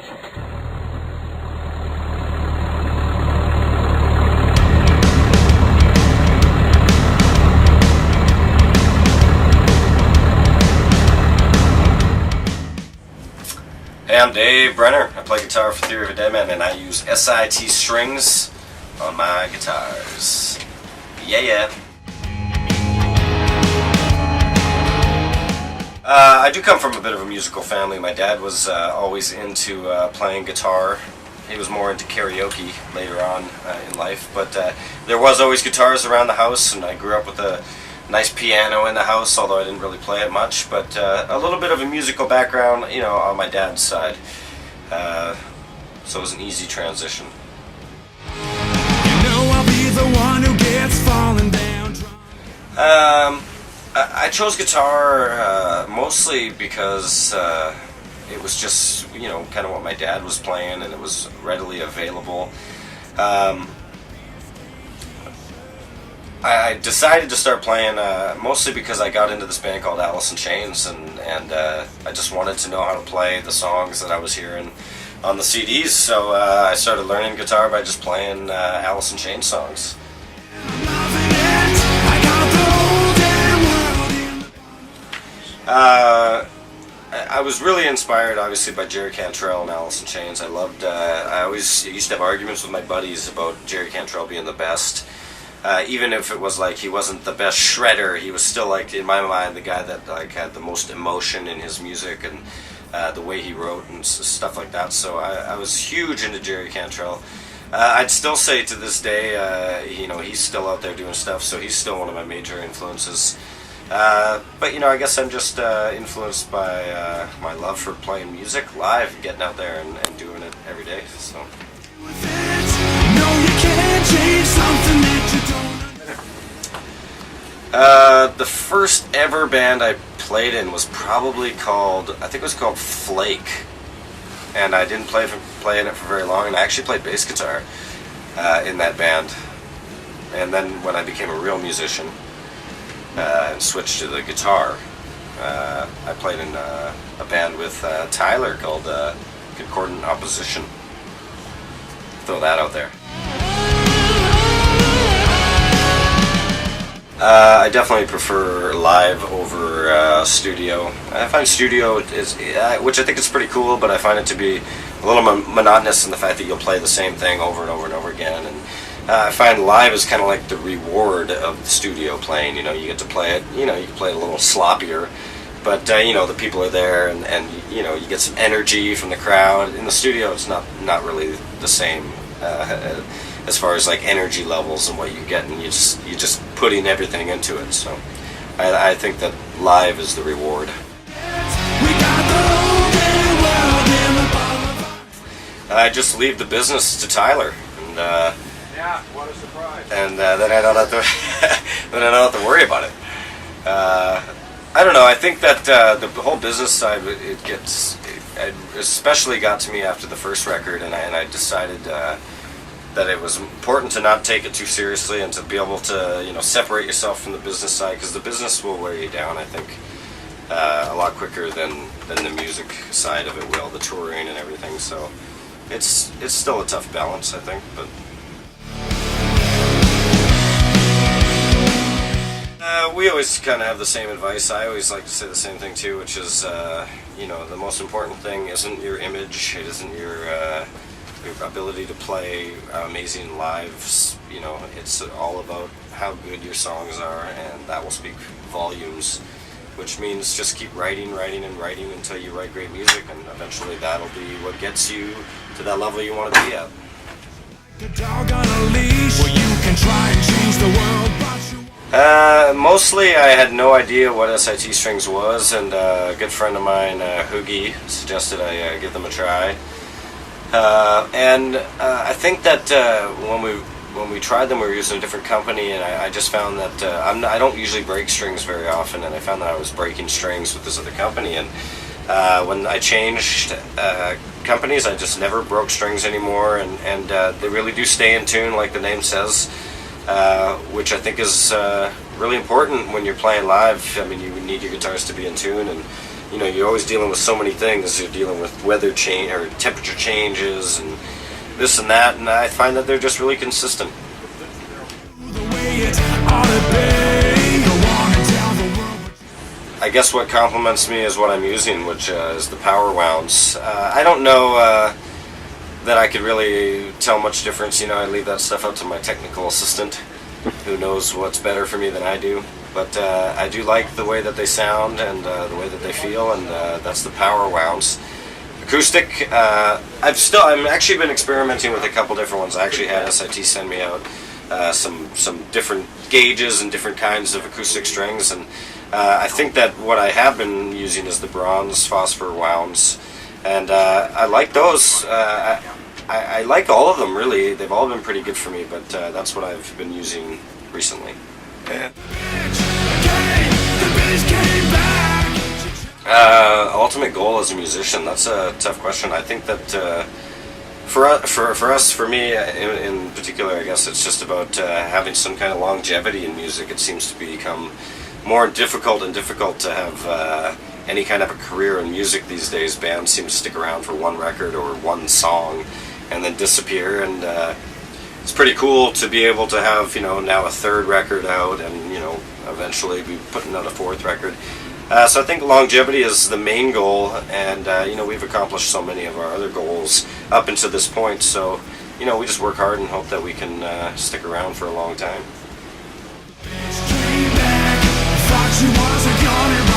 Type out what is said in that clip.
Hey, I'm Dave Brenner. I play guitar for Theory of a Deadman, and I use SIT strings on my guitars. Yeah. I do come from a bit of a musical family. My dad was always into playing guitar. He was more into karaoke later on in life, but there was always guitars around the house, and I grew up with a nice piano in the house, although I didn't really play it much, but a little bit of a musical background, you know, on my dad's side. So it was an easy transition. You know I'll be the one who gets falling down. I chose guitar mostly because it was just, you know, kind of what my dad was playing, and it was readily available. I decided to start playing mostly because I got into this band called Alice in Chains, and I just wanted to know how to play the songs that I was hearing on the CDs, so I started learning guitar by just playing Alice in Chains songs. I was really inspired, obviously, by Jerry Cantrell and Alice in Chains. I always used to have arguments with my buddies about Jerry Cantrell being the best. Even if it was like he wasn't the best shredder, he was still, like, in my mind, the guy that like had the most emotion in his music and the way he wrote and stuff like that. So I was huge into Jerry Cantrell. I'd still say to this day, you know, he's still out there doing stuff, so he's still one of my major influences. But you know, I guess I'm just influenced by my love for playing music live, and getting out there and doing it every day. So. The first ever band I played in was probably called, I think it was called Flake, and I didn't play in it for very long, and I actually played bass guitar in that band. And then when I became a real musician and switched to the guitar, I played in a band with Tyler called Concordant Opposition. Throw that out there. I definitely prefer live over studio. I find studio is, which I think is pretty cool, but I find it to be a little monotonous in the fact that you'll play the same thing over and over and over again. And I find live is kind of like the reward of the studio playing. You know, you get to play it. You know, you can play it a little sloppier, but you know, the people are there, and you know, you get some energy from the crowd. In the studio, it's not really the same. As far as like energy levels and what you get, and you're just putting everything into it. So I think that live is the reward. I just leave the business to Tyler, and yeah, what a surprise! And then I don't have to then I don't have to worry about it. I don't know. I think that the whole business side, it especially got to me after the first record, and I decided that it was important to not take it too seriously, and to be able to, you know, separate yourself from the business side, because the business will wear you down, I think, a lot quicker than the music side of it will, the touring and everything. So it's still a tough balance, I think, but. We always kind of have the same advice. I always like to say the same thing too, which is, you know, the most important thing isn't your image, it isn't your ability to play amazing lives. You know, it's all about how good your songs are, and that will speak volumes, which means just keep writing until you write great music, and eventually that'll be what gets you to that level you want to be at. Mostly I had no idea what SIT strings was, and a good friend of mine, Hoogie, suggested I give them a try. I think that when we tried them, we were using a different company, and I just found that I don't usually break strings very often, and I found that I was breaking strings with this other company. And when I changed companies, I just never broke strings anymore, and they really do stay in tune, like the name says, which I think is really important when you're playing live. I mean, you need your guitars to be in tune, and you're always dealing with so many things. You're dealing with weather change or temperature changes and this and that, and I find that they're just really consistent. I guess what compliments me is what I'm using, which is the power wounds. I don't know that I could really tell much difference. I leave that stuff up to my technical assistant, who knows what's better for me than I do. But I do like the way that they sound and the way that they feel, and that's the power wounds. Acoustic, I'm actually been experimenting with a couple different ones. I actually had SIT send me out some different gauges and different kinds of acoustic strings, and I think that what I have been using is the bronze phosphor wounds, and I like those. I like all of them, really. They've all been pretty good for me, but that's what I've been using recently. Ultimate goal as a musician, that's a tough question. I think that for me in particular, I guess it's just about having some kind of longevity in music. It seems to become more difficult and difficult to have any kind of a career in music these days. Bands seem to stick around for one record or one song and then disappear, and it's pretty cool to be able to have now a third record out and eventually be putting out a fourth record. So I think longevity is the main goal, and we've accomplished so many of our other goals up until this point, so we just work hard and hope that we can stick around for a long time. Thought she was a goner,